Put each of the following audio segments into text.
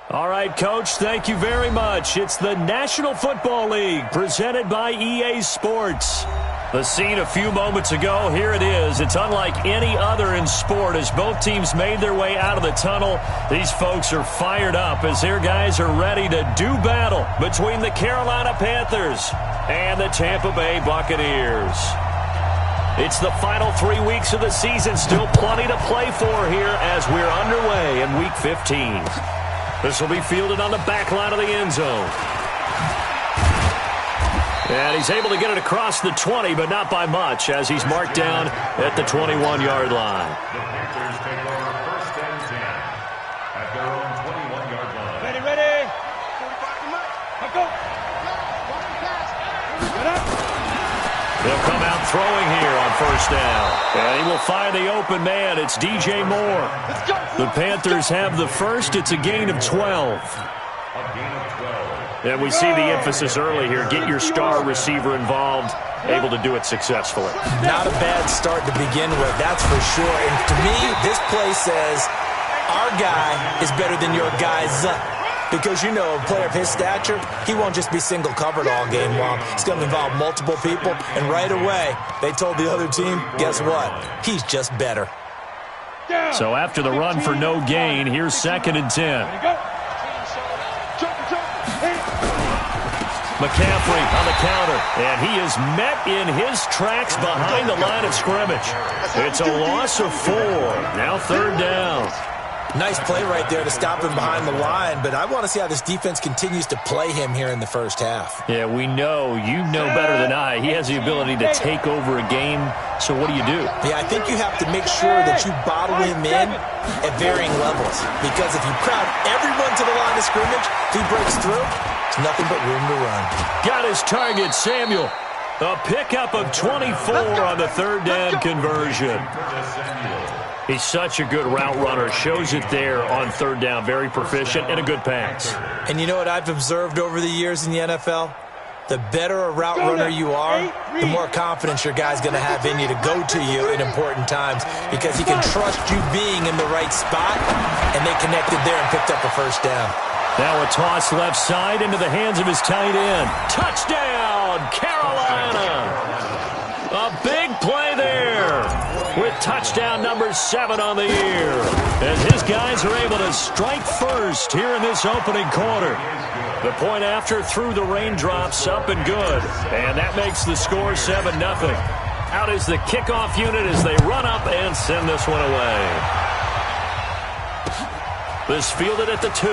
All right, Coach, thank you very much. It's the National Football League presented by EA Sports. The scene a few moments ago, here it is. It's unlike any other in sport as both teams made their way out of the tunnel. These folks are fired up as their guys are ready to do battle between the Carolina Panthers and the Tampa Bay Buccaneers. It's the final 3 weeks of the season. Still plenty to play for here as we're underway in Week 15. This will be fielded on the back line of the end zone. And he's able to get it across the 20, but not by much, as he's marked down at the 21-yard line. The Panthers take over first and 10 at their own 21-yard line. Ready, ready. Let's go. Get up. He'll come out throwing here on first down. And he will find the open man. It's DJ Moore. The Panthers have the first. It's a gain of 12. And we see the emphasis early here. Get your star receiver involved, able to do it successfully. Not a bad start to begin with, that's for sure. And to me, this play says our guy is better than your guy's. Because, you know, a player of his stature, he won't just be single covered all game long. It's going to involve multiple people. And right away, they told the other team, guess what? He's just better. So after the run for no gain, here's 2nd and 10. McCaffrey on the counter, and he is met in his tracks behind the line of scrimmage. It's a loss of 4. Now 3rd down. Nice play right there to stop him behind the line, but I want to see how this defense continues to play him here in the first half. Yeah, we know. You know better than I. He has the ability to take over a game, so what do you do? Yeah, I think you have to make sure that you bottle him in at varying levels, because if you crowd everyone to the line of scrimmage, if he breaks through, there's nothing but room to run. Got his target, Samuel. A pickup of 24 on the 3rd down conversion. He's such a good route runner. Shows it there on 3rd down. Very proficient and a good pass. And you know what I've observed over the years in the NFL? The better a route runner you are, the more confidence your guy's going to have in you to go to you in important times, because he can trust you being in the right spot, and they connected there and picked up a first down. Now a toss left side into the hands of his tight end. Touchdown, Carolina! A big play there with touchdown number 7 on the year, as his guys are able to strike first here in this opening quarter. The point after through the raindrops, up and good, and that makes the score 7-0. Out is the kickoff unit as they run up and send this one away. This fielded at the 2.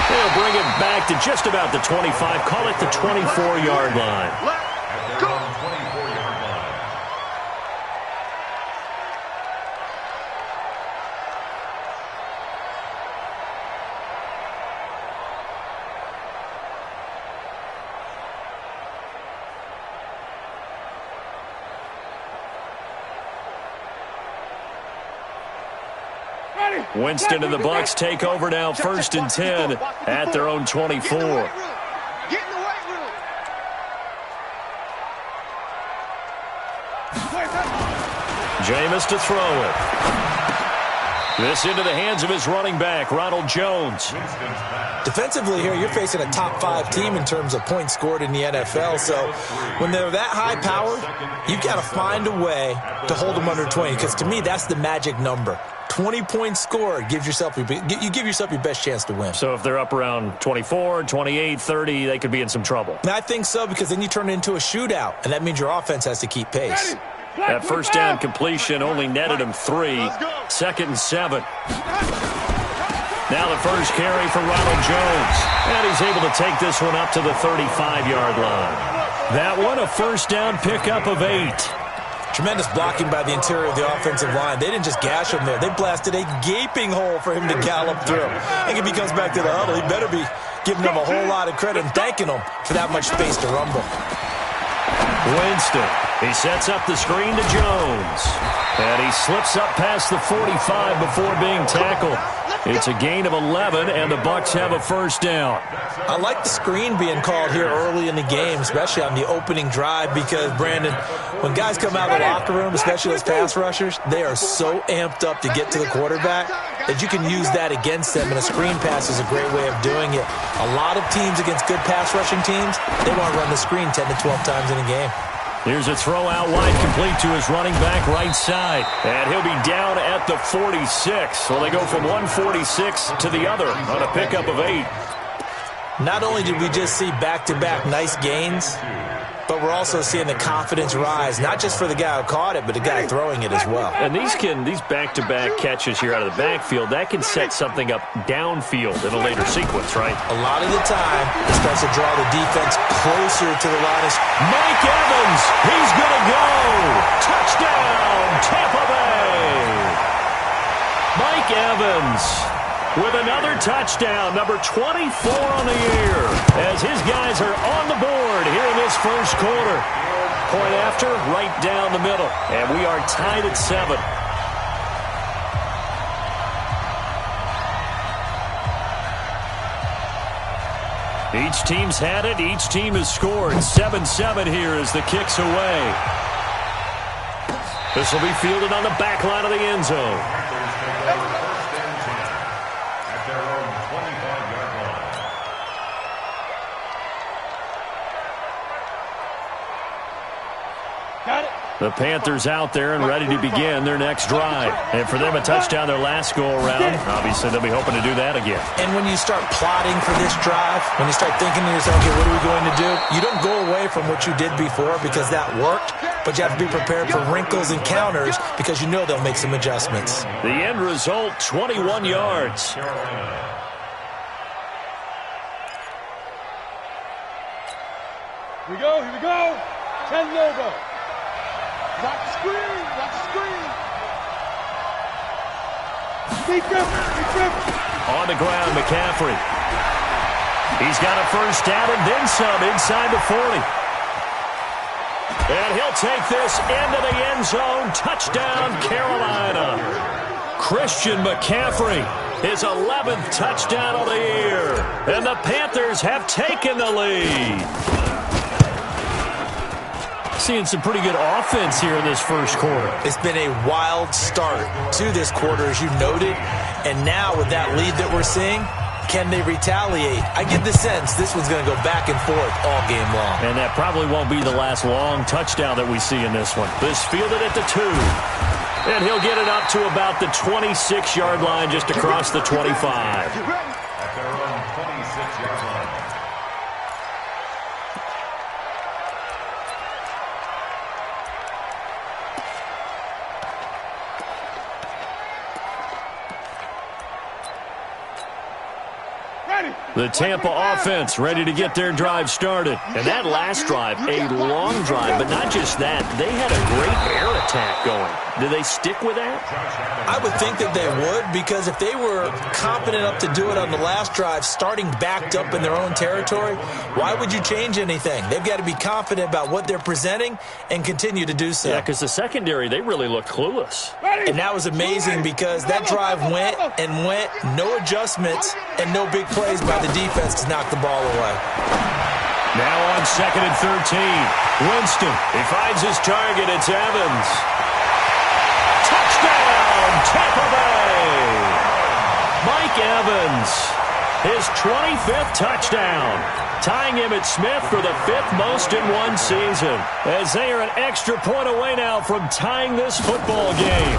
They'll bring it back to just about the 25. Call it the 24-yard line. Winston and the Bucs take over now, 1st and 10 at their own 24. Jameis to throw it. This into the hands of his running back, Ronald Jones. Defensively here, you're facing a top 5 team in terms of points scored in the NFL. So when they're that high powered, you've got to find a way to hold them under 20, because to me, that's the magic number. 20 points scored gives yourself you give yourself your best chance to win. So if they're up around 24, 28, 30, they could be in some trouble. And I think so, because then you turn it into a shootout, and that means your offense has to keep pace. That first down completion only netted him 3. 2nd and 7. Now the first carry for Ronald Jones. And he's able to take this one up to the 35-yard line. That one a first down pickup of 8. Tremendous blocking by the interior of the offensive line. They didn't just gash him there. They blasted a gaping hole for him to gallop through. I think if he comes back to the huddle, he better be giving them a whole lot of credit and thanking them for that much space to rumble. Winston He sets up the screen to Jones. And he slips up past the 45 before being tackled. It's a gain of 11, and the Bucs have a first down. I like the screen being called here early in the game, especially on the opening drive, because, Brandon, when guys come out of the locker room, especially those pass rushers, they are so amped up to get to the quarterback that you can use that against them, and a screen pass is a great way of doing it. A lot of teams against good pass rushing teams, they want to run the screen 10 to 12 times in a game. Here's a throw out wide, complete to his running back right side. And he'll be down at the 46. So they go from 146 to the other on a pickup of 8. Not only did we just see back-to-back nice gains, but we're also seeing the confidence rise, not just for the guy who caught it, but the guy throwing it as well. And these back-to-back catches here out of the backfield, that can set something up downfield in a later sequence, right? A lot of the time, it starts to draw the defense closer to the line of... Mike Evans, he's going to go. Touchdown, Tampa Bay. Mike Evans with another touchdown, number 24 on the year, as his guys are on the board here in this first quarter. Point after, right down the middle, and we are tied at 7. Each team's had it. Each team has scored. 7-7 here as the kick's away. This will be fielded on the back line of the end zone. The Panthers out there and ready to begin their next drive. And for them, a touchdown their last go-around. Obviously, they'll be hoping to do that again. And when you start plotting for this drive, when you start thinking to yourself, okay, what are we going to do? You don't go away from what you did before because that worked, but you have to be prepared for wrinkles and counters because you know they'll make some adjustments. The end result, 21 yards. Here we go. 10 logo. Watch the screen. Deep grip. On the ground, McCaffrey. He's got a first down and then some inside the 40. And he'll take this into the end zone. Touchdown, Carolina. Christian McCaffrey, his 11th touchdown of the year. And the Panthers have taken the lead. Seeing some pretty good offense here in this first quarter. It's been a wild start to this quarter, as you noted. And now with that lead that we're seeing, can they retaliate? I get the sense this one's going to go back and forth all game long. And that probably won't be the last long touchdown that we see in this one. This fielded at the 2. And he'll get it up to about the 26-yard line, just across the 25. At their own 26-yard line. The Tampa offense ready to get their drive started. And that last drive, a long drive, but not just that. They had a great air attack going. Do they stick with that? I would think that they would, because if they were confident enough to do it on the last drive, starting backed up in their own territory, why would you change anything? They've got to be confident about what they're presenting and continue to do so. Yeah, because the secondary, they really looked clueless. And that was amazing because that drive went, no adjustments, and no big plays by the defense to knock the ball away. Now on 2nd and 13. Winston, he finds his target. It's Evans. Touchdown, Tampa Bay. Mike Evans, his 25th touchdown, tying him at Smith for the 5th most in one season, as they are an extra point away now from tying this football game.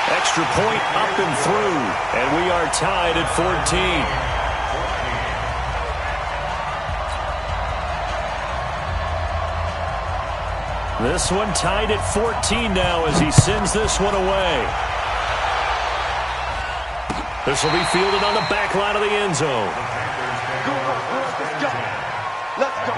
Extra point up and through, and we are tied at 14. This one tied at 14 now as he sends this one away. This will be fielded on the back line of the end zone. Let's go.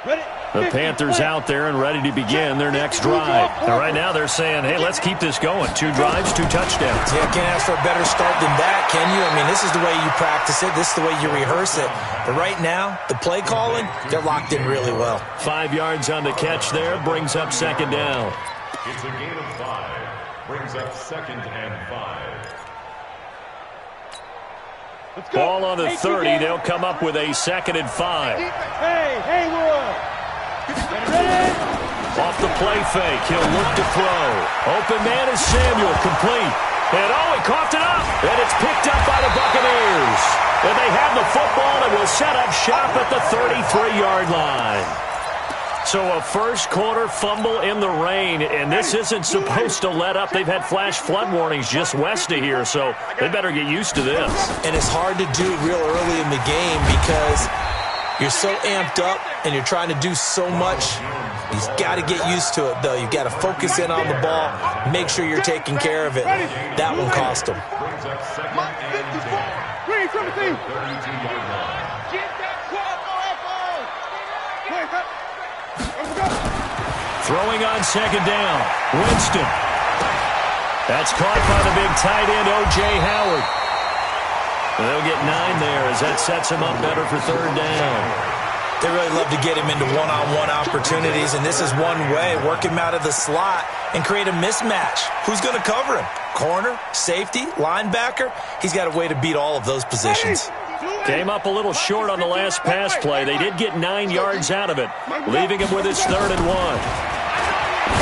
The Panthers out there and ready to begin their next drive. And right now they're saying, hey, let's keep this going. 2 drives, 2 touchdowns. Yeah, can't ask for a better start than that, can you? I mean, this is the way you practice it. This is the way you rehearse it. But right now, the play calling, they're locked in really well. 5 yards on the catch there, brings up 2nd down. It's a gain of 5. Brings up 2nd and 5. Ball on the 30. They'll come up with a 2nd and 5. Hey, Roy. Off the play fake, he'll look to throw. Open man is Samuel, complete. And he coughed it up. And it's picked up by the Buccaneers. And they have the football and will set up shop at the 33-yard line. So a first quarter fumble in the rain, and this isn't supposed to let up. They've had flash flood warnings just west of here, so they better get used to this. And it's hard to do real early in the game because you're so amped up and you're trying to do so much. You've got to get used to it, though. You've got to focus in on the ball, make sure you're taking care of it. That one cost them. Throwing on 2nd down, Winston. That's caught by the big tight end, O.J. Howard. They'll get 9 there as that sets him up better for 3rd down. They really love to get him into one-on-one opportunities, and this is one way. Work him out of the slot and create a mismatch. Who's going to cover him? Corner, safety, linebacker? He's got a way to beat all of those positions. Came up a little short on the last pass play. They did get 9 yards out of it, leaving him with his 3rd and 1.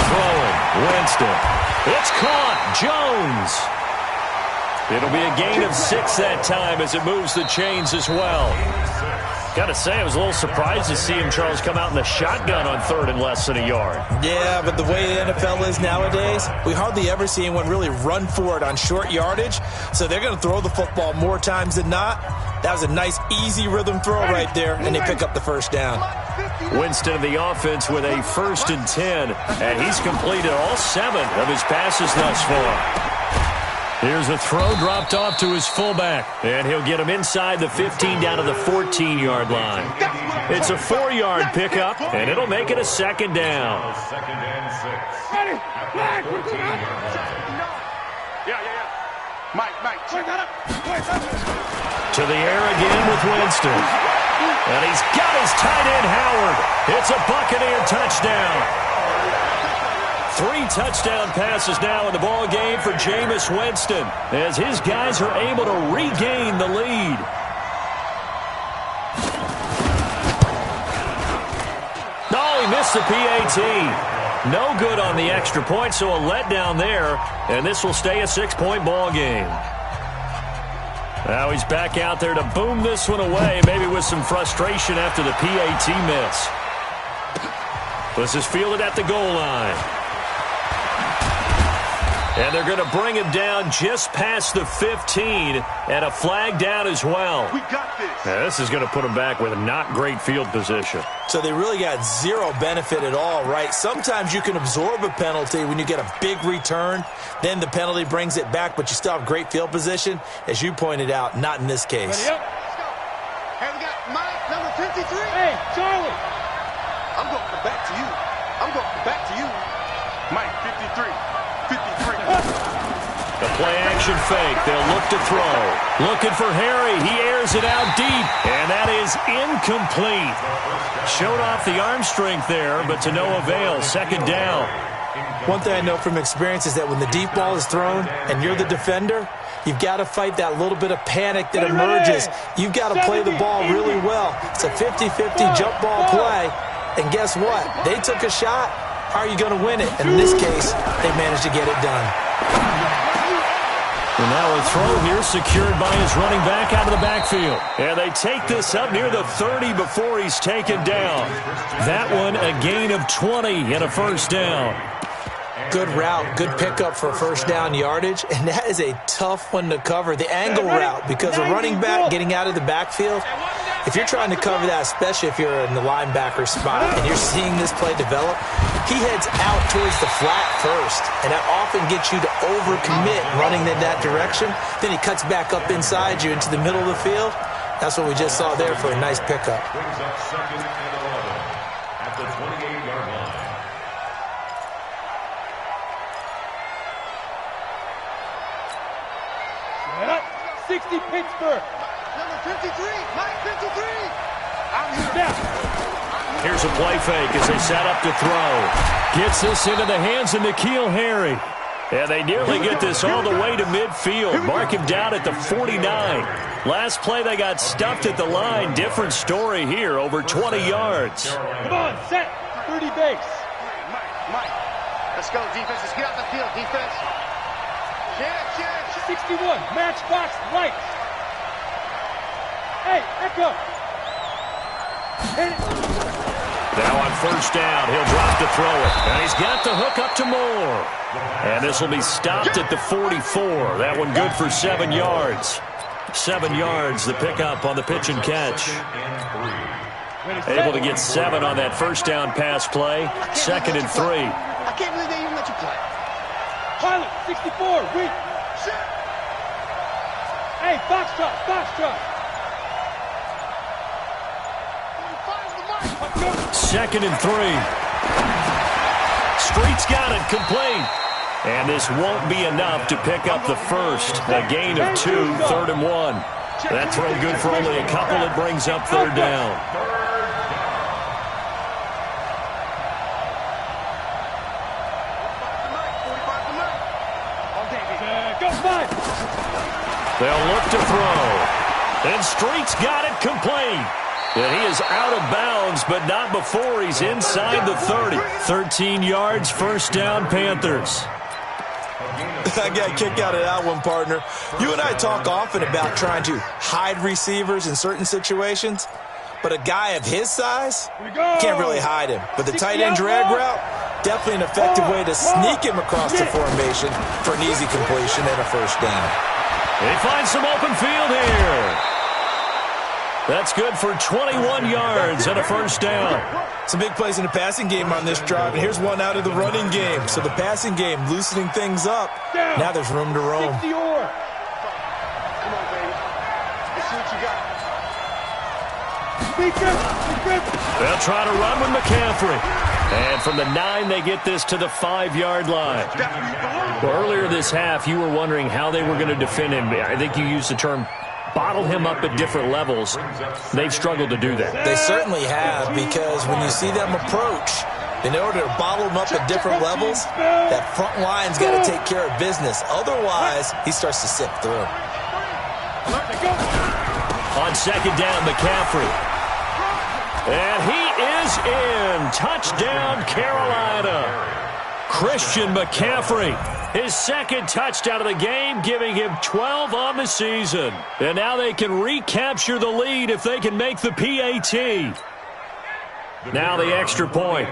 Throwing, Winston. It's caught, Jones. It'll be a gain of 6 that time as it moves the chains as well. Got to say, I was a little surprised to see him, Charles, come out in the shotgun on 3rd and less than a yard. Yeah, but the way the NFL is nowadays, we hardly ever see anyone really run for it on short yardage. So they're going to throw the football more times than not. That was a nice, easy rhythm throw right there, and they pick up the 1st down. Winston of the offense with a 1st and 10, and he's completed all 7 of his passes thus far. Here's a throw dropped off to his fullback, and he'll get him inside the 15 down to the 14-yard line. It's a 4-yard pickup, and it'll make it a 2nd down. 2nd and 6. Ready? Flag. Mike. To the air again with Winston. And he's got his tight end, Howard. It's a Buccaneer touchdown. 3 touchdown passes now in the ball game for Jameis Winston as his guys are able to regain the lead. Oh, he missed the PAT. No good on the extra point, so a letdown there, and this will stay a 6-point ball game. Now he's back out there to boom this one away, maybe with some frustration after the PAT miss. This is fielded at the goal line. And they're going to bring him down just past the 15, and a flag down as well. We got this. Now, this is going to put him back with not great field position. So they really got 0 benefit at all, right? Sometimes you can absorb a penalty when you get a big return. Then the penalty brings it back, but you still have great field position. As you pointed out, not in this case. Ready up. Let's go. Hey, we got Mike, number 53. Hey, Charlie. I'm going back to you. Mike, 53. The play-action fake. They'll look to throw. Looking for Harry. He airs it out deep, and that is incomplete. Showed off the arm strength there, but to no avail. 2nd down. One thing I know from experience is that when the deep ball is thrown and you're the defender, you've got to fight that little bit of panic that emerges. You've got to play the ball really well. It's a 50-50 jump ball play, and guess what? They took a shot. How are you going to win it? And in this case, they managed to get it done. And now a throw here secured by his running back out of the backfield. And they take this up near the 30 before he's taken down. That one a gain of 20 and a 1st down. Good route, good pickup for 1st down yardage, and that is a tough one to cover. The angle route, because a running back getting out of the backfield, if you're trying to cover that, especially if you're in the linebacker spot and you're seeing this play develop, he heads out towards the flat first, and that often gets you to overcommit running in that direction. Then he cuts back up inside you into the middle of the field. That's what we just saw there for a nice pickup. at the 28-yard line. 60 Pittsburgh. Number 53, Mike 53. I'm here. Here's a play fake as they set up to throw. Gets this into the hands of N'Keal Harry. And they nearly get this all the way to midfield. Mark him down at the 49. Last play they got stuffed at the line. Different story here, over 20 yards. Come on, set. 30 base. Mike. Let's go, defense. Let's get out the field, defense. Check. 61, matchbox light. Hey, Echo. Hit it. Now on first down, he'll drop to throw it. And he's got the hook up to Moore. And this will be stopped at the 44. That one good for 7 yards. 7 yards, the pickup on the pitch and catch. Able to get 7 on that first down pass play. 2nd and 3. I can't believe they even let you play. Pilot, 64, weak. Hey, box truck. 2nd and 3. Street's got it, complete. And this won't be enough to pick up the first. A gain of 2, 3rd and 1. That throw good for only a couple. It brings up 3rd down. Go 5. They'll look to throw. And Street's got it complete. And he is out of bounds, but not before he's inside the 30. 13 yards, first down, Panthers. I got a kick out of that one, partner. You and I talk often about trying to hide receivers in certain situations, but a guy of his size, can't really hide him. But the tight end drag route, definitely an effective way to sneak him across the formation for an easy completion and a first down. They find some open field here. That's good for 21 yards and a first down. Some big plays in the passing game on this drive, and here's one out of the running game. So the passing game loosening things up. Now there's room to roam. 60 or. Come on, baby. Let's see what you got. They'll try to run with McCaffrey. And from the 9, they get this to the 5-yard line. Well, earlier this half, you were wondering how they were going to defend him. I think you used the term bottle him up at different levels. They've struggled to do that. They certainly have, because when you see them approach, in order to bottle him up at different levels, that front line's got to take care of business. Otherwise, he starts to sip through. On second down, McCaffrey. And he is in. Touchdown, Carolina. Christian McCaffrey. His second touchdown of the game, giving him 12 on the season. And now they can recapture the lead if they can make the PAT. Now the extra point.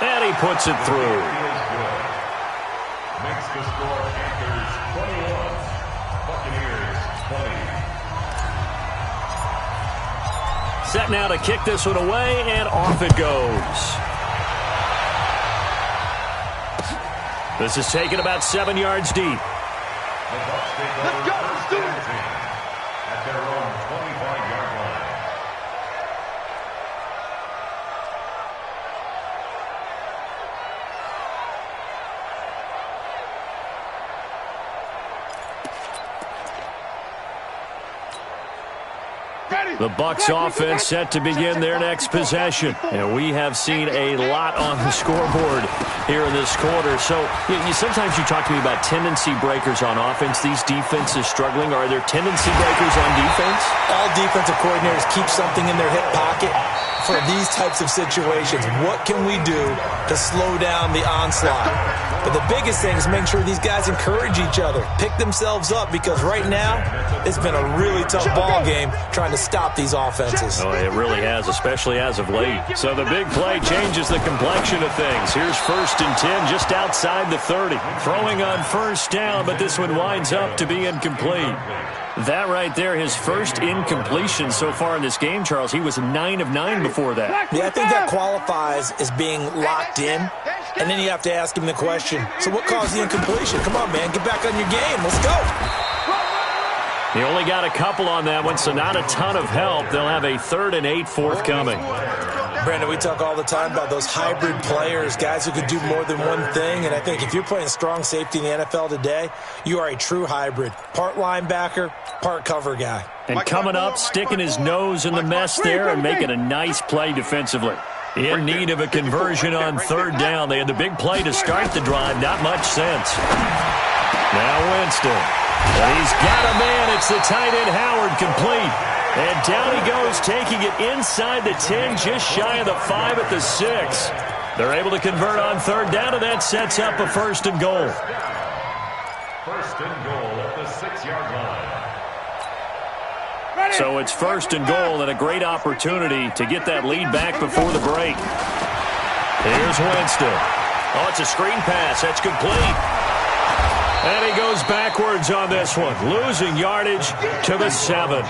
And he puts it through. Makes the score Panthers 21, Buccaneers 20. Set now to kick this one away, and off it goes. This is taken about 7 yards deep. The Bucs take over first and 10 at their own 25-yard line. The Bucs offense set to begin their next possession. And we have seen a lot on the scoreboard here in this quarter. So sometimes you talk to me about tendency breakers on offense. These defenses struggling. Are there tendency breakers on defense? All defensive coordinators keep something in their hip pocket for these types of situations. What can we do to slow down the onslaught? But the biggest thing is making sure these guys encourage each other, pick themselves up, because right now it's been a really tough ball game trying to stop these offenses. Oh, it really has, especially as of late. So the big play changes the complexion of things. Here's 1st and 10 just outside the 30. Throwing on first down, but this one winds up to be incomplete. That right there, his first incompletion so far in this game, Charles. He was 9 of 9 before that. Yeah, I think that qualifies as being locked in. And then you have to ask him the question, so what caused the incompletion? Come on, man, get back on your game. Let's go. He only got a couple on that one, so not a ton of help. They'll have a 3rd and 8 forthcoming. Brandon, we talk all the time about those hybrid players, guys who could do more than one thing. And I think if you're playing strong safety in the NFL today, you are a true hybrid. Part linebacker, part cover guy. And coming up, sticking his nose in the mess there and making a nice play defensively. In need of a conversion on 3rd down. They had the big play to start the drive. Not much sense. Now Winston. And he's got a man. It's the tight end Howard, complete. And down he goes, taking it inside the 10, just shy of the 5 at the 6. They're able to convert on 3rd down, and that sets up a 1st and goal. 1st and goal at the 6-yard line. So it's 1st and goal, and a great opportunity to get that lead back before the break. Here's Winston. Oh, it's a screen pass. That's complete. And he goes backwards on this one, losing yardage to the 7.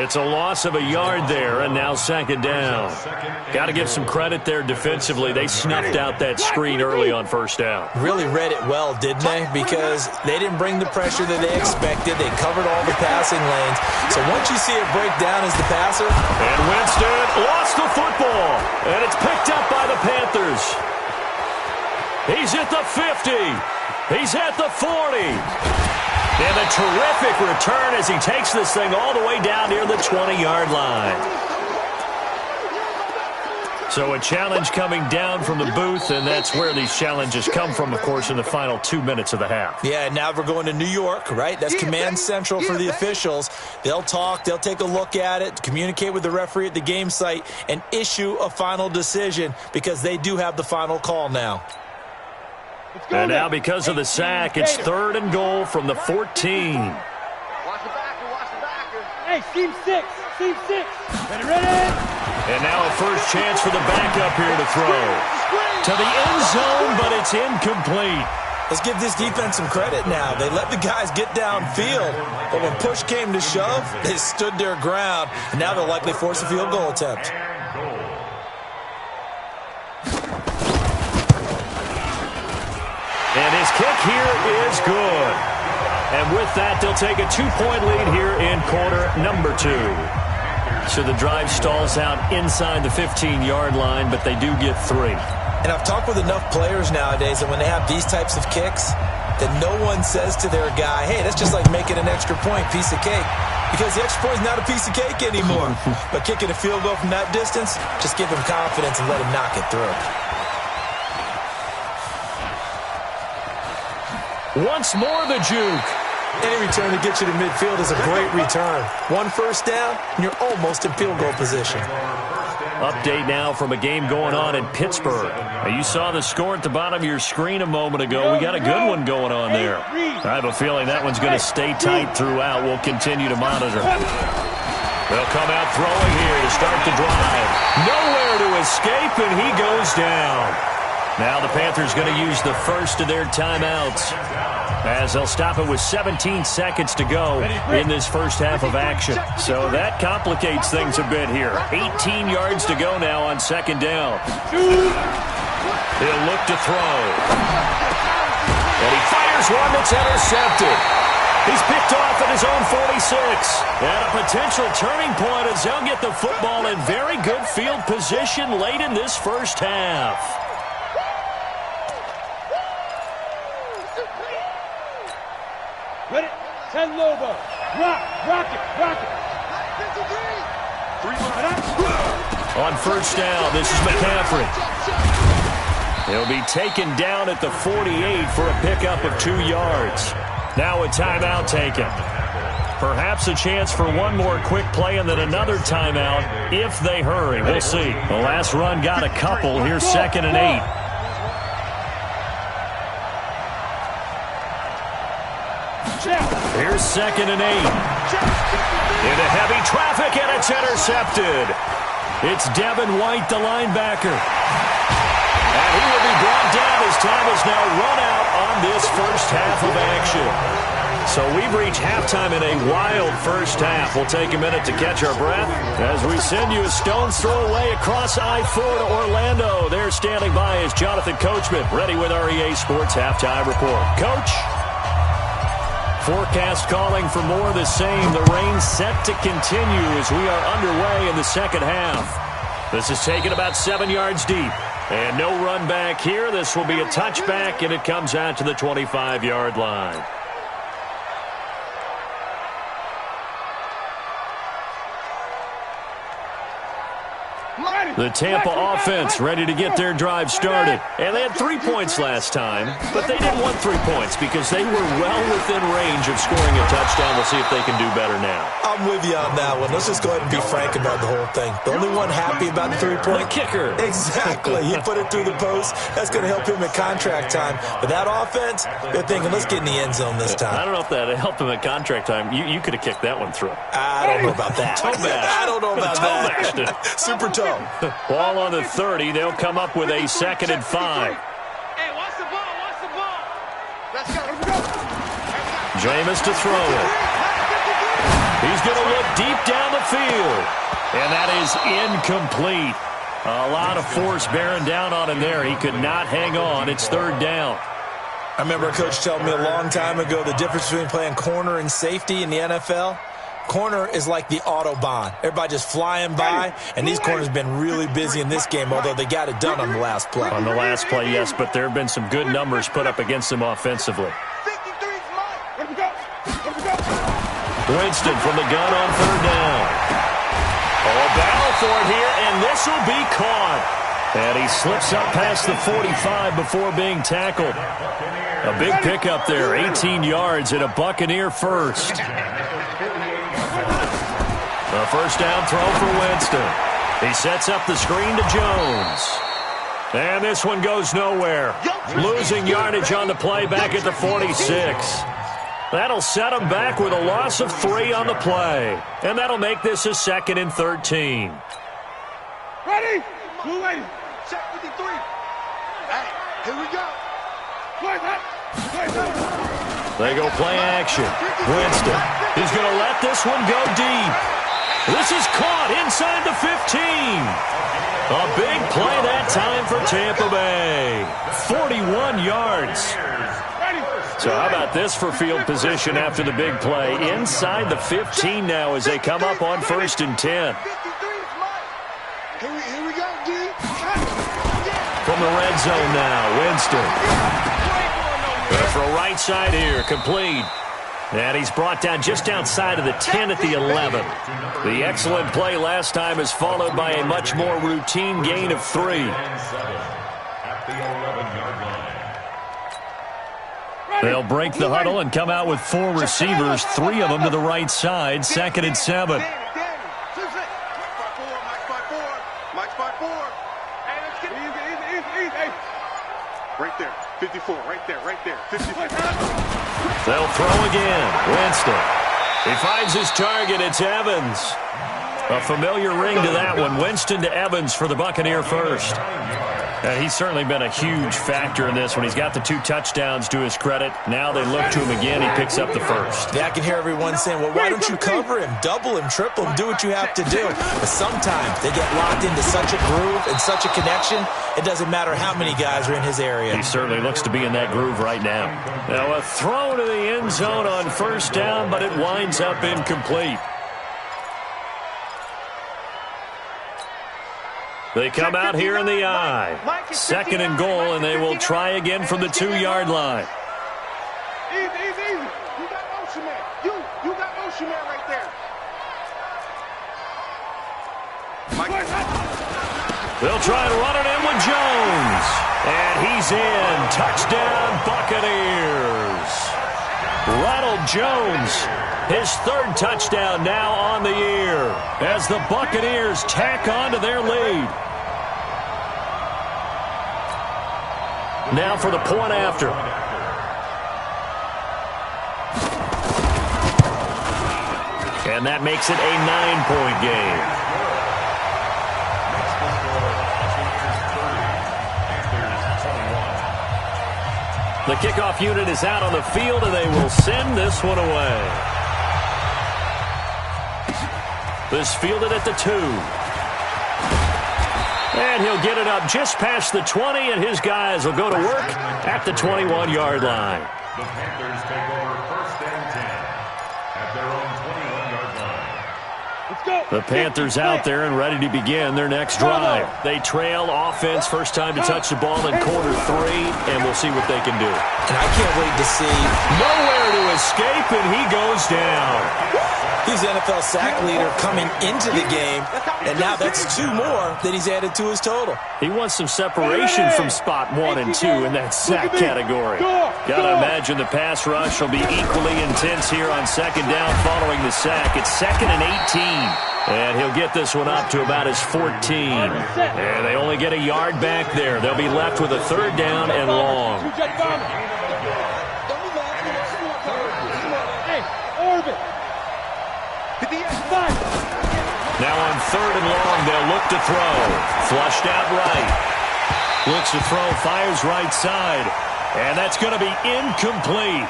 It's a loss of a yard there, and now 2nd down. Got to give some credit there defensively. They snuffed out that screen early on 1st down. Really read it well, didn't they? Because they didn't bring the pressure that they expected. They covered all the passing lanes. So once you see it break down as the passer. And Winston lost the football, and it's picked up by the Panthers. He's at the 50. He's at the 40. And a terrific return as he takes this thing all the way down near the 20-yard line. So a challenge coming down from the booth, and that's where these challenges come from, of course, in the final 2 minutes of the half. Yeah, now we're going to New York, right? That's command central for the officials. They'll talk, they'll take a look at it, communicate with the referee at the game site, and issue a final decision because they do have the final call now. And now because of the sack, it's 3rd and goal from the 14. Watch the backer, watch the backer. Hey, seam 6. Ready, ready. And now a first chance for the backup here to throw. To the end zone, but it's incomplete. Let's give this defense some credit now. They let the guys get downfield, but when push came to shove, they stood their ground, and now they'll likely force a field goal attempt. And his kick here is good. And with that, they'll take a 2-point lead here in quarter number 2. So the drive stalls out inside the 15-yard line, but they do get 3. And I've talked with enough players nowadays that when they have these types of kicks, that no one says to their guy, hey, that's just like making an extra point, piece of cake. Because the extra point is not a piece of cake anymore. But kicking a field goal from that distance, just give him confidence and let him knock it through. Once more the juke. Any return to get you to midfield is a great return. 1 first down, and you're almost in field goal position. Update now from a game going on in Pittsburgh. Now, you saw the score at the bottom of your screen a moment ago. We got a good one going on there. I have a feeling that one's going to stay tight throughout. We'll continue to monitor. They'll come out throwing here to start the drive. Nowhere to escape, and he goes down. Now the Panthers going to use the first of their timeouts as they'll stop it with 17 seconds to go in this first half of action. So that complicates things a bit here. 18 yards to go now on 2nd down. He'll look to throw. And he fires one that's intercepted. He's picked off at his own 46. And a potential turning point as they'll get the football in very good field position late in this first half. Ready? 10 Lobo. Rock it. On first down, this is McCaffrey. He'll be taken down at the 48 for a pickup of 2 yards. Now a timeout taken. Perhaps a chance for one more quick play and then another timeout if they hurry. We'll see. The last run got a couple. Here's 2nd and 8. Here's 2nd and 8. Into heavy traffic, and it's intercepted. It's Devin White, the linebacker. And he will be brought down as time is now run out on this first half of action. So we've reached halftime in a wild first half. We'll take a minute to catch our breath as we send you a stone's throw away across I-4 to Orlando. There standing by is Jonathan Coachman, ready with our EA Sports Halftime Report. Coach? Forecast calling for more of the same. The rain set to continue as we are underway in the second half. This is taken about 7 yards deep. And no run back here. This will be a touchback, and it comes out to the 25-yard line. The Tampa offense ready to get their drive started. And they had 3 points last time, but they didn't want 3 points because they were well within range of scoring a touchdown. We'll see if they can do better now. I'm with you on that one. Let's just go ahead and be frank about the whole thing. The only one happy about the 3-point? The kicker. Exactly. He put it through the post. That's going to help him at contract time. But that offense, they're thinking, let's get in the end zone this time. I don't know if that helped him at contract time. You could have kicked that one through. I don't know about that. I don't know about that. Super toe. Ball on the 30. They'll come up with a 2nd and 5. Hey, watch the ball. Watch the ball. Let's go. Jameis to throw it. He's going to look deep down the field. And that is incomplete. A lot of force bearing down on him there. He could not hang on. It's 3rd down. I remember a coach telling me a long time ago the difference between playing corner and safety in the NFL. Corner is like the Autobahn. Everybody just flying by, and these corners have been really busy in this game, although they got it done on the last play. On the last play, yes, but there have been some good numbers put up against them offensively. Winston from the gun on 3rd down. Oh, a battle for it here, and this will be caught. And he slips up past the 45 before being tackled. A big pickup there, 18 yards and a Buccaneer first. A 1st down throw for Winston. He sets up the screen to Jones. And this one goes nowhere. Losing yardage on the play back at the 46. That'll set him back with a loss of 3 on the play. And that'll make this a 2nd and 13. Ready? Blue lady. Check 53. Hey, here we go. They go play action. Winston. He's going to let this one go deep. This is caught inside the 15. A big play that time for Tampa Bay. 41 yards. So how about this for field position after the big play? Inside the 15 now as they come up on 1st and 10. Here we go, D. From the red zone now, Winston. For a right side here, complete. And he's brought down just outside of the 10 at the 11. The excellent play last time is followed by a much more routine gain of 3. They'll break the huddle and come out with 4 receivers, 3 of them to the right side, 2nd and 7. Right there, 54, right there, 54. They'll throw again. Winston. He finds his target. It's Evans. A familiar ring to that one. Winston to Evans for the Buccaneer first. He's certainly been a huge factor in this one. He's got the 2 touchdowns to his credit. Now they look to him again. He picks up the first. Yeah, I can hear everyone saying, well, why don't you cover him? Double him, triple him, do what you have to do. But sometimes they get locked into such a groove and such a connection, it doesn't matter how many guys are in his area. He certainly looks to be in that groove right now. Now a throw to the end zone on 1st down, but it winds up incomplete. They come out here in the I. 2nd and goal, and they will try again from the 2-yard line. Easy. You got Ocean Man. You got Ocean Man right there. They'll try and run it in with Jones. And he's in. Touchdown, Buccaneers. Ronald Jones, his 3rd touchdown now on the year as the Buccaneers tack on to their lead. Now for the point after. And that makes it a 9-point game. The kickoff unit is out on the field, and they will send this one away. This fielded at the 2. And he'll get it up just past the 20, and his guys will go to work at the 21-yard line. The Panthers take over 1st and 10. The Panthers out there and ready to begin their next drive. They trail offense, first time to touch the ball in quarter 3, and we'll see what they can do. And I can't wait to see. Nowhere to escape, and he goes down. He's the NFL sack leader coming into the game, and now that's 2 more that he's added to his total. He wants some separation from spot 1 and 2 in that sack category. Gotta imagine the pass rush will be equally intense here on second down following the sack. It's 2nd and 18. And he'll get this one up to about his 14. And they only get a yard back there. They'll be left with a 3rd down and long. Now on 3rd and long, they'll look to throw. Flushed out right. Looks to throw, fires right side. And that's going to be incomplete.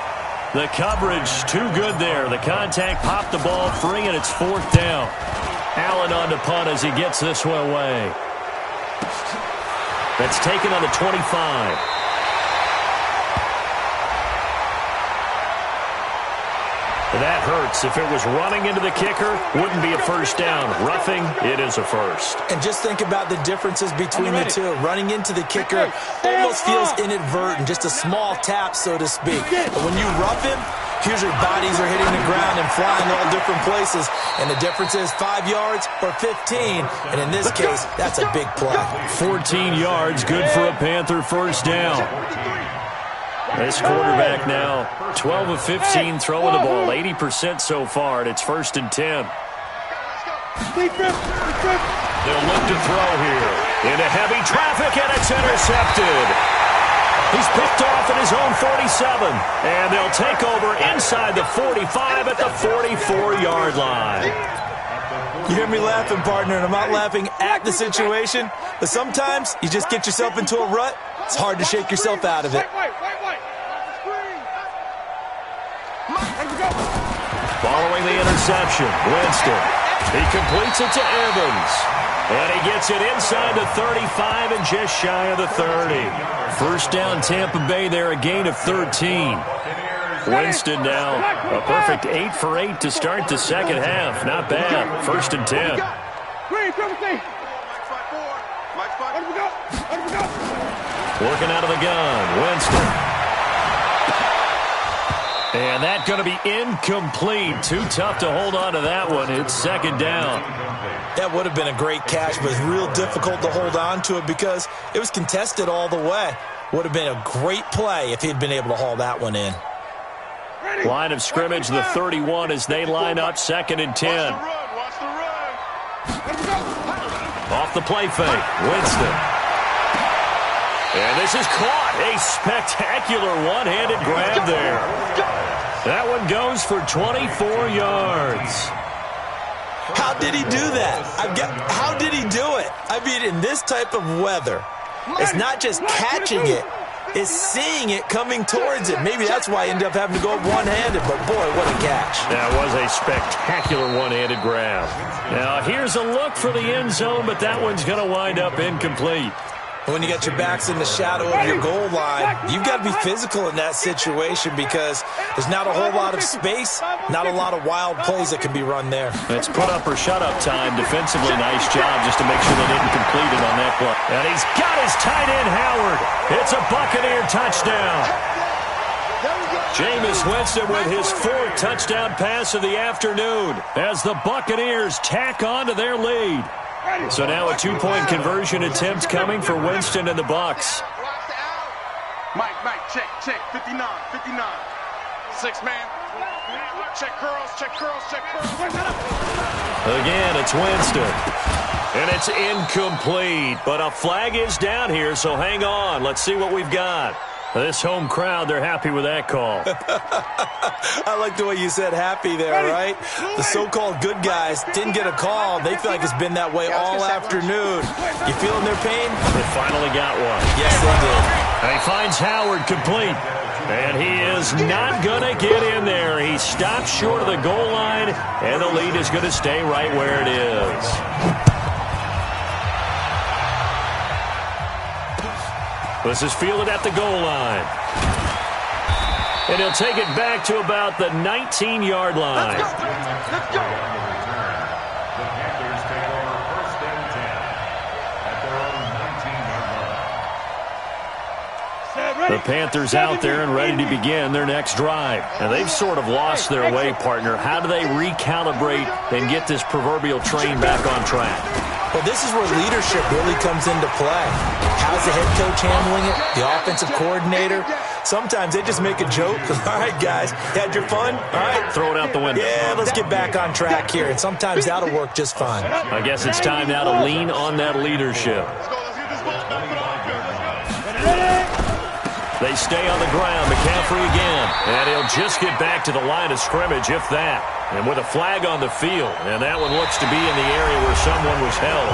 The coverage too good there. The contact popped the ball free, and it's 4th down. Allen on the punt as he gets this one away. That's taken on the 25. That hurts. If it was running into the kicker, wouldn't be a first down. Roughing, it is a first. And just think about the differences between the two. Running into the kicker almost feels inadvertent, just a small tap, so to speak. But when you rough him, usually bodies are hitting the ground and flying all different places. And the difference is 5 yards or 15. And in this case, that's a big play. 14 yards, good for a Panther first down. This quarterback now, 12 of 15 throwing the ball, 80% so far, and it's 1st and 10. They'll look to throw here. Into heavy traffic, and it's intercepted. He's picked off at his own 47, and they'll take over inside the 45 at the 44-yard line. You hear me laughing, partner, and I'm not laughing at the situation, but sometimes you just get yourself into a rut. It's hard to shake yourself out of it. Following the interception, Winston. He completes it to Evans. And he gets it inside the 35 and just shy of the 30. First down, Tampa Bay there, a gain of 13. Winston now, a perfect 8 for 8 to start the second half. Not bad. 1st and 10. Working out of the gun, Winston. And that's going to be incomplete. Too tough to hold on to that one. It's 2nd down. That would have been a great catch, but it's real difficult to hold on to it because it was contested all the way. Would have been a great play if he'd been able to haul that one in. Line of scrimmage, the 31 as they line up 2nd and 10. Off the play fake, Winston. And this is caught. A spectacular one-handed grab there. That one goes for 24 yards. How did he do that? How did he do it? I mean, in this type of weather, it's not just catching it, it's seeing it coming towards it. Maybe that's why he ended up having to go one-handed, but boy, what a catch. That was a spectacular one-handed grab. Now, here's a look for the end zone, but that one's going to wind up incomplete. When you got your backs in the shadow of your goal line, you've got to be physical in that situation because there's not a whole lot of space, not a lot of wild plays that can be run there. It's put up or shut up time. Defensively, nice job just to make sure they didn't complete it on that play. And he's got his tight end, Howard. It's a Buccaneer touchdown. Jameis Winston with his 4th touchdown pass of the afternoon as the Buccaneers tack on to their lead. So now a 2-point conversion attempt coming for Winston and the Bucs. Mike, check, 59. 6 man. Check curls. Again, it's Winston. And it's incomplete. But a flag is down here, so hang on. Let's see what we've got. This home crowd, they're happy with that call. I like the way you said happy there, right? The so-called good guys didn't get a call. They feel like it's been that way all afternoon. You feeling their pain? They finally got one. Yes, they did. And he finds Howard complete. And he is not going to get in there. He stops short of the goal line, and the lead is going to stay right where it is. This is fielded at the goal line. And he'll take it back to about the 19-yard line. Let's go. The Panthers out there and ready to begin their next drive. And they've sort of lost their way, partner. How do they recalibrate and get this proverbial train back on track? Well, this is where leadership really comes into play. How's the head coach handling it? The offensive coordinator? Sometimes they just make a joke. All right, guys, had your fun? All right. Throw it out the window. Yeah, let's get back on track here. And sometimes that'll work just fine. I guess it's time now to lean on that leadership. They stay on the ground. McCaffrey again. And he'll just get back to the line of scrimmage, if that. And with a flag on the field. And that one looks to be in the area where someone was held.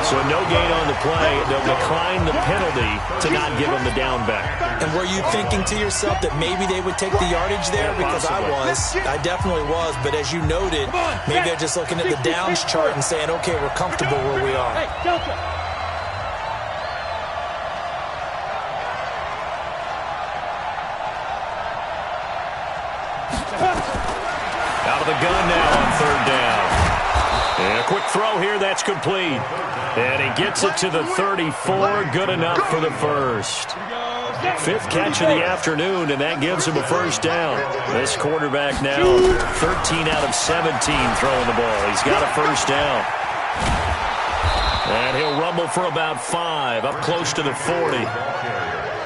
So no gain on the play. They'll decline the penalty to not give him the down back. And were you thinking to yourself that maybe they would take the yardage there? Because I was. I definitely was. But as you noted, maybe they're just looking at the downs chart and saying, okay, we're comfortable where we are. Out of the gun now on third down. And a quick throw here, that's complete. And he gets it to the 34, good enough for the first. Fifth catch of the afternoon, and that gives him a first down. This quarterback now 13 out of 17 throwing the ball. He's got a first down. And he'll rumble for about 5, up close to the 40.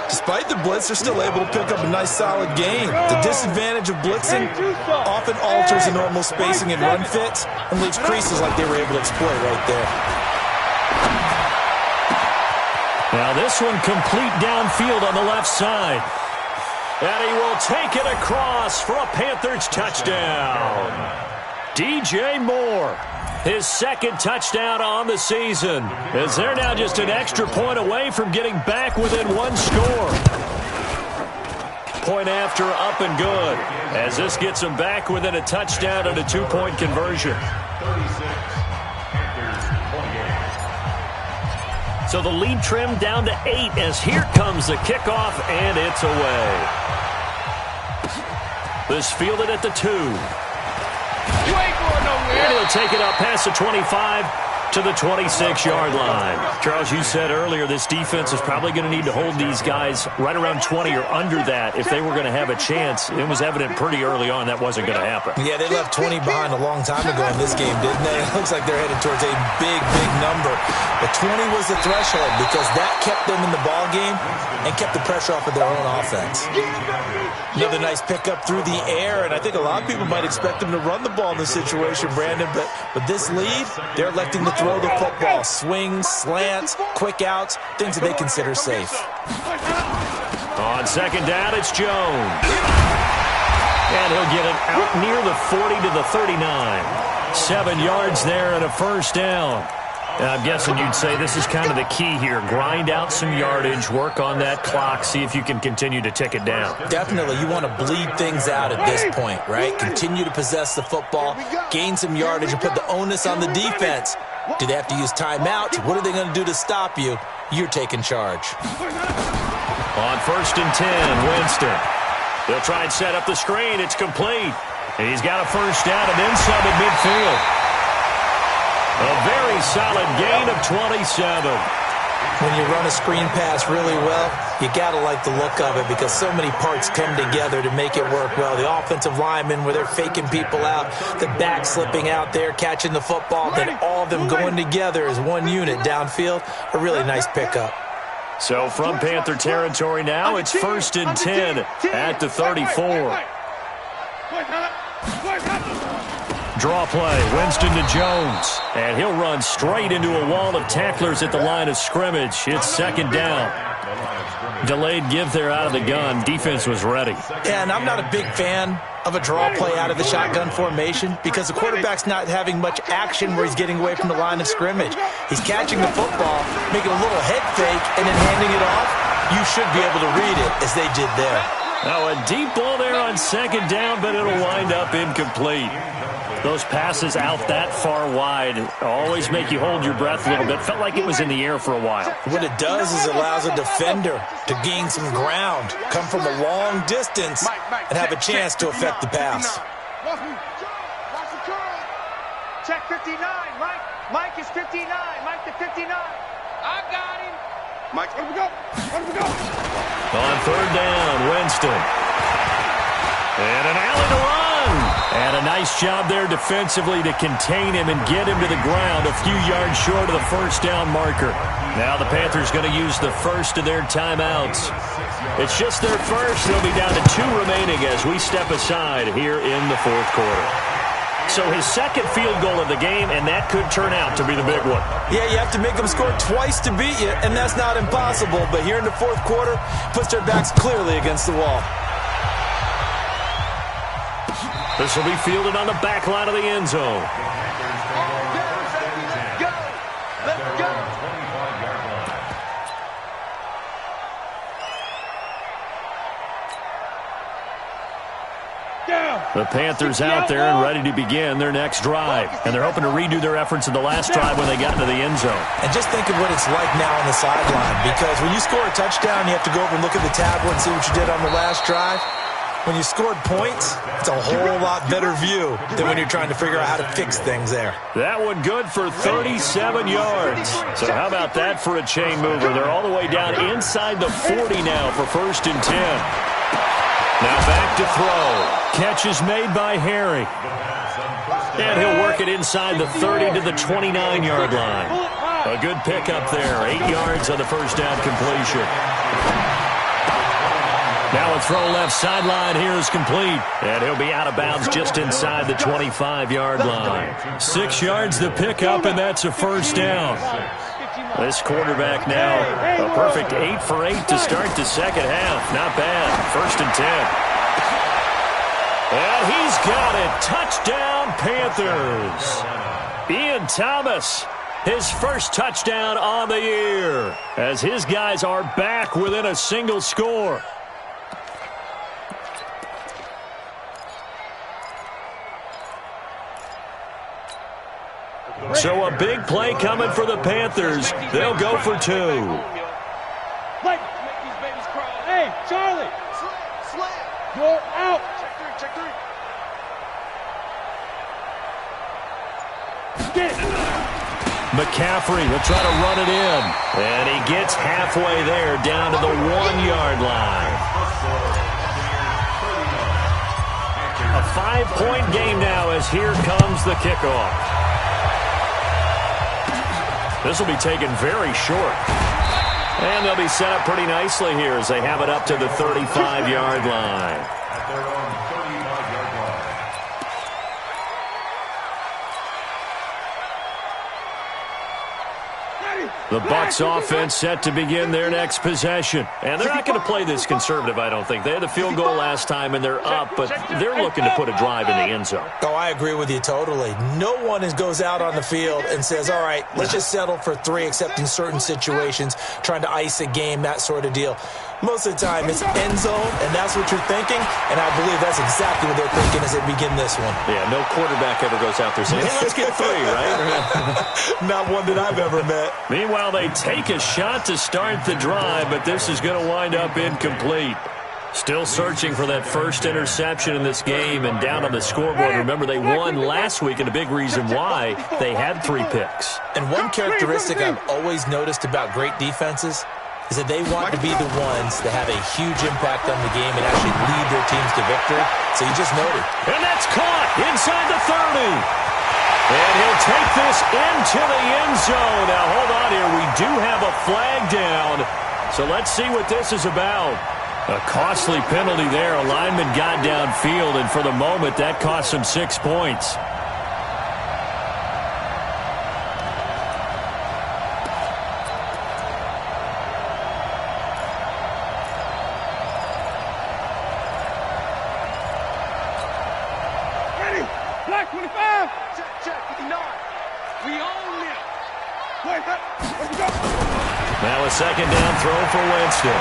Despite the blitz, they're still able to pick up a nice, solid gain. The disadvantage of blitzing often alters the normal spacing and run fits and leaves creases like they were able to exploit right there. Now this one complete downfield on the left side. And he will take it across for a Panthers touchdown. DJ Moore. His second touchdown on the season, as they're now just an extra point away from getting back within one score. Point after, up and good, as this gets them back within a touchdown and a 2-point conversion. So the lead trimmed down to 8 as here comes the kickoff, and it's away. This fielded at the 2. And he'll take it up past the 25 to the 26-yard line. Charles, you said earlier this defense is probably going to need to hold these guys right around 20 or under that if they were going to have a chance. It was evident pretty early on that wasn't going to happen. Yeah, they left 20 behind a long time ago in this game, didn't they? It looks like they're headed towards a big, big number. But 20 was the threshold because that kept them in the ball game and kept the pressure off of their own offense. Another nice pickup through the air, and I think a lot of people might expect them to run the ball in this situation, Brandon, but with this lead, they're electing to throw the football. Swings, slants, quick outs, things that they consider safe. On second down, it's Jones. And he'll get it out near the 40 to the 39. 7 yards there and a first down. I'm guessing you'd say this is kind of the key here. Grind out some yardage, work on that clock, see if you can continue to tick it down. Definitely. You want to bleed things out at this point, right? Continue to possess the football, gain some yardage, and put the onus on the defense. Do they have to use timeouts? What are they going to do to stop you? You're taking charge. On first and 10, Winston. He'll try and set up the screen. It's complete. And he's got a first down and then some at midfield. A very solid gain of 27. When you run a screen pass really well, you got to like the look of it because so many parts come together to make it work well. The offensive linemen, where they're faking people out, the back slipping out there, catching the football, then all of them going together as one unit downfield. A really nice pickup. So from Panther territory now, it's first and 10 at the 34. Draw play, Winston to Jones. And he'll run straight into a wall of tacklers at the line of scrimmage. It's second down. Delayed give there out of the gun. Defense was ready. Yeah, and I'm not a big fan of a draw play out of the shotgun formation because the quarterback's not having much action where he's getting away from the line of scrimmage. He's catching the football, making a little head fake, and then handing it off. You should be able to read it as they did there. Now a deep ball there on second down, but it'll wind up incomplete. Those passes out that far wide always make you hold your breath a little bit. Felt like it was in the air for a while. What it does is it allows a defender to gain some ground, come from a long distance, and have a chance to affect the pass. Check 59. Mike is 59. Mike to 59. I got him. Mike, let me go. Let me go. On third down, Winston. And an alley to run. And a nice job there defensively to contain him and get him to the ground a few yards short of the first down marker. Now the Panthers going to use the first of their timeouts. It's just their first. They'll be down to 2 remaining as we step aside here in the fourth quarter. So his second field goal of the game, and that could turn out to be the big one. Yeah, you have to make them score twice to beat you, and that's not impossible. But here in the fourth quarter, puts their backs clearly against the wall. This will be fielded on the back line of the end zone. The Panthers out there and ready to begin their next drive. And they're hoping to redo their efforts in the last drive when they got into the end zone. And just think of what it's like now on the sideline. Because when you score a touchdown, you have to go over and look at the tablet and see what you did on the last drive. When you scored points, it's a whole lot better view than when you're trying to figure out how to fix things there. That one good for 37 yards. So how about that for a chain mover? They're all the way down inside the 40 now for 1st and 10. Now back to throw. Catch is made by Harry. And he'll work it inside the 30 to the 29-yard line. A good pickup there. 8 yards on the first down completion. Now a throw left sideline here is complete. And he'll be out of bounds just inside the 25-yard line. 6 yards the pickup, and that's a first down. This quarterback now a perfect 8 for 8 to start the second half. Not bad. 1st and 10. And he's got it. Touchdown, Panthers. Ian Thomas, his first touchdown on the year, as his guys are back within a single score. So a big play coming for the Panthers. They'll go for 2. Hey, Charlie. Slam. Go out. Check 3. Get it. McCaffrey will try to run it in. And he gets halfway there down to the 1-yard line. A 5-point game now as here comes the kickoff. This will be taken very short. And they'll be set up pretty nicely here as they have it up to the 35-yard line. At their own 35-yard line. The Bucs offense set to begin their next possession. And they're not going to play this conservative, I don't think. They had the field goal last time, and they're up, but they're looking to put a drive in the end zone. Oh, I agree with you totally. No one goes out on the field and says, all right, let's just settle for 3, except in certain situations, trying to ice a game, that sort of deal. Most of the time, it's end zone, and that's what you're thinking, and I believe that's exactly what they're thinking as they begin this one. Yeah, no quarterback ever goes out there saying, hey, let's get 3, right? Not one that I've ever met. Meanwhile, they take a shot to start the drive, but this is going to wind up incomplete. Still searching for that first interception in this game and down on the scoreboard. Remember, they won last week, and a big reason why they had 3 picks. And one characteristic I've always noticed about great defenses is that they want to be the ones that have a huge impact on the game and actually lead their teams to victory. So you just noted. And that's caught inside the 30. And he'll take this into the end zone. Now, hold on here. We do have a flag down. So let's see what this is about. A costly penalty there. A lineman got downfield, and for the moment, that cost him 6 points. Ready. Black 25. Check 59. We own it. Wait, let me go. Now a second down throw for Winston.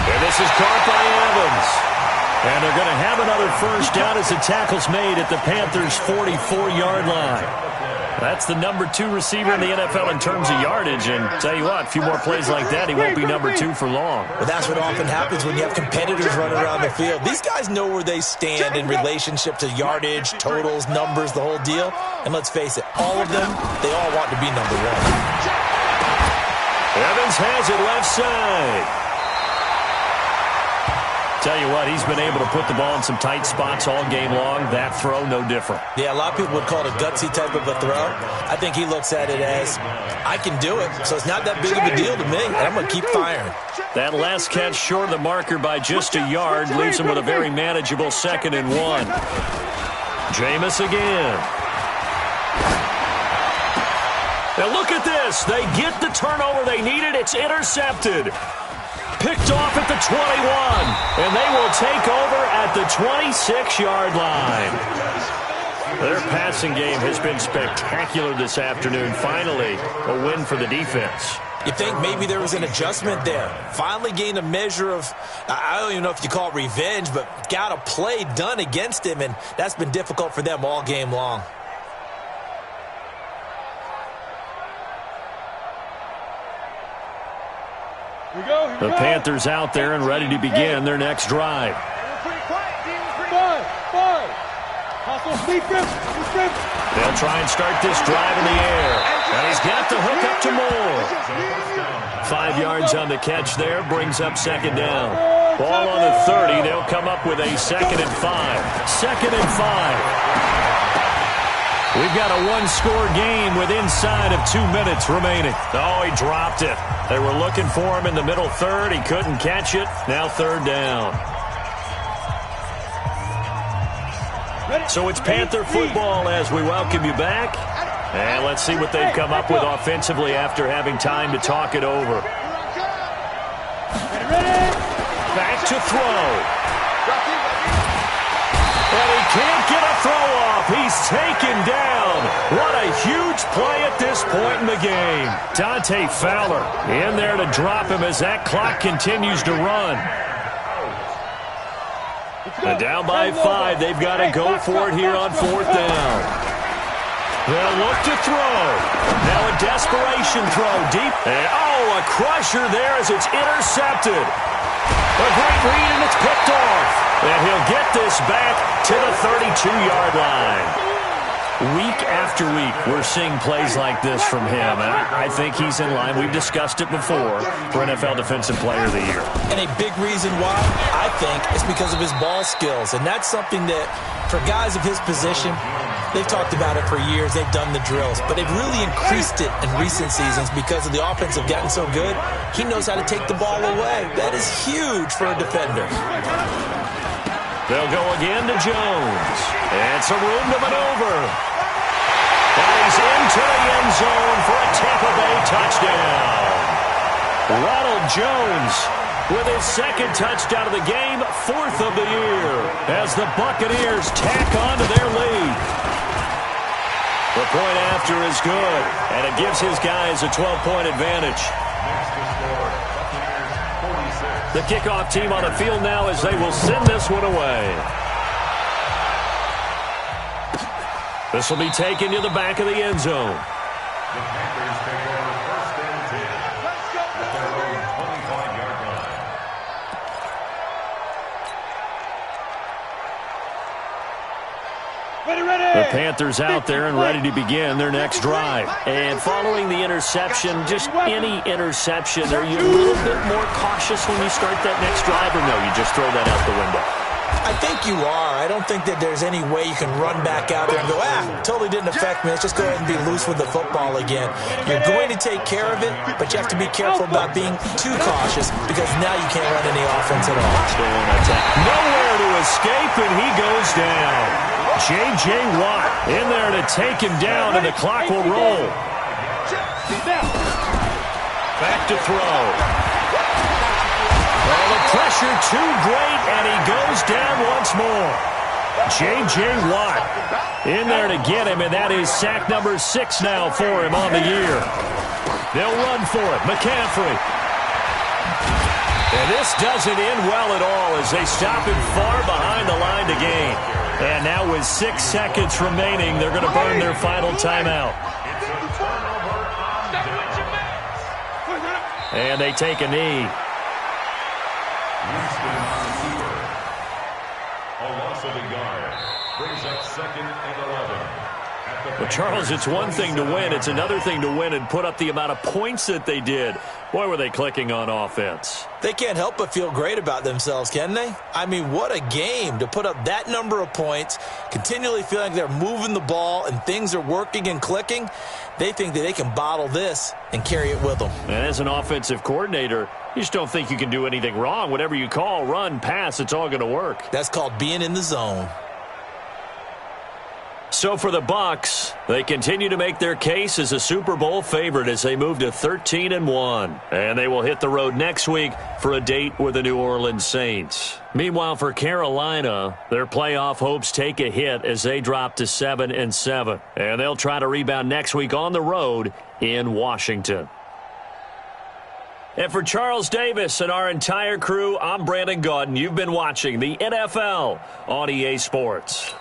And this is caught by Evans. And they're going to have another first down as the tackle's made at the Panthers' 44-yard line. That's the number 2 receiver in the NFL in terms of yardage. And tell you what, a few more plays like that, he won't be number 2 for long. But that's what often happens when you have competitors running around the field. These guys know where they stand in relationship to yardage, totals, numbers, the whole deal. And let's face it, all of them, they all want to be number 1. Evans has it left side. Tell you what, he's been able to put the ball in some tight spots all game long. That throw, no different. Yeah, a lot of people would call it a gutsy type of a throw. I think he looks at it as, I can do it, so it's not that big of a deal to me, and I'm going to keep firing. That last catch short of the marker by just a yard leaves him with a very manageable 2nd and 1. Jameis again. Now look at this. They get the turnover they needed. It's intercepted. Picked off at the 21, and they will take over at the 26-yard line. Their passing game has been spectacular this afternoon. Finally, a win for the defense. You think maybe there was an adjustment there. Finally gained a measure of, I don't even know if you call it revenge, but got a play done against him, and that's been difficult for them all game long. The Panthers out there and ready to begin their next drive. They'll try and start this drive in the air. And he's got the hook up to Moore. 5 yards on the catch there, brings up 2nd down. Ball on the 30, they'll come up with a 2nd and 5. 2nd and 5. We've got a one-score game with inside of 2 minutes remaining. Oh, he dropped it. They were looking for him in the middle third. He couldn't catch it. Now 3rd down. So it's Panther football as we welcome you back. And let's see what they've come up with offensively after having time to talk it over. Back to throw. And he can't get a throw off. He's taken down. What a huge play at this point in the game. Dante Fowler in there to drop him as that clock continues to run. And down by 5. They've got to go for it here on 4th down. They'll look to throw. Now a desperation throw deep. And, a crusher there as it's intercepted. A great read, and it's picked off. And he'll get this back to the 32-yard line. Week after week, we're seeing plays like this from him, and I think he's in line. We've discussed it before for NFL Defensive Player of the Year. And a big reason why, I think, is because of his ball skills. And that's something that, for guys of his position, they've talked about it for years. They've done the drills. But they've really increased it in recent seasons because of the offense have gotten so good. He knows how to take the ball away. That is huge for a defender. They'll go again to Jones. And some room to maneuver. And he's into the end zone for a Tampa Bay touchdown. Ronald Jones with his 2nd touchdown of the game, 4th of the year, as the Buccaneers tack on to their lead. The point after is good, and it gives his guys a 12-point advantage. The kickoff team on the field now as they will send this one away. This will be taken to the back of the end zone. The Panthers take over 1st and 10 at their own 25-yard line. The Panthers out there and ready to begin their next drive. And following the interception, just any interception, are you a little bit more cautious when you start that next drive, or no, you just throw that out the window? I think you are. I don't think that there's any way you can run back out there and go, totally didn't affect me. Let's just go ahead and be loose with the football again. You're going to take care of it, but you have to be careful about being too cautious because now you can't run any offense at all. Nowhere to escape, and he goes down. J.J. Watt in there to take him down, and the clock will roll. Back to throw. Well, the pressure too great, and he goes down once more. J.J. Watt in there to get him, and that is sack number 6 now for him on the year. They'll run for it. McCaffrey. And this doesn't end well at all as they stop him far behind the line to gain. And now with 6 seconds remaining, they're going to burn their final timeout. And they take a knee. A loss of a yard brings up 2nd and 11. The Well, Charles, it's one thing to win. It's another thing to win and put up the amount of points that they did. Boy, were they clicking on offense. They can't help but feel great about themselves, can they? I mean, what a game to put up that number of points, continually feeling like they're moving the ball and things are working and clicking. They think that they can bottle this and carry it with them. And as an offensive coordinator, you just don't think you can do anything wrong. Whatever you call, run, pass, it's all going to work. That's called being in the zone. So for the Bucs, they continue to make their case as a Super Bowl favorite as they move to 13-1. And they will hit the road next week for a date with the New Orleans Saints. Meanwhile, for Carolina, their playoff hopes take a hit as they drop to 7-7. And they'll try to rebound next week on the road in Washington. And for Charles Davis and our entire crew, I'm Brandon Gaudin. You've been watching the NFL on EA Sports.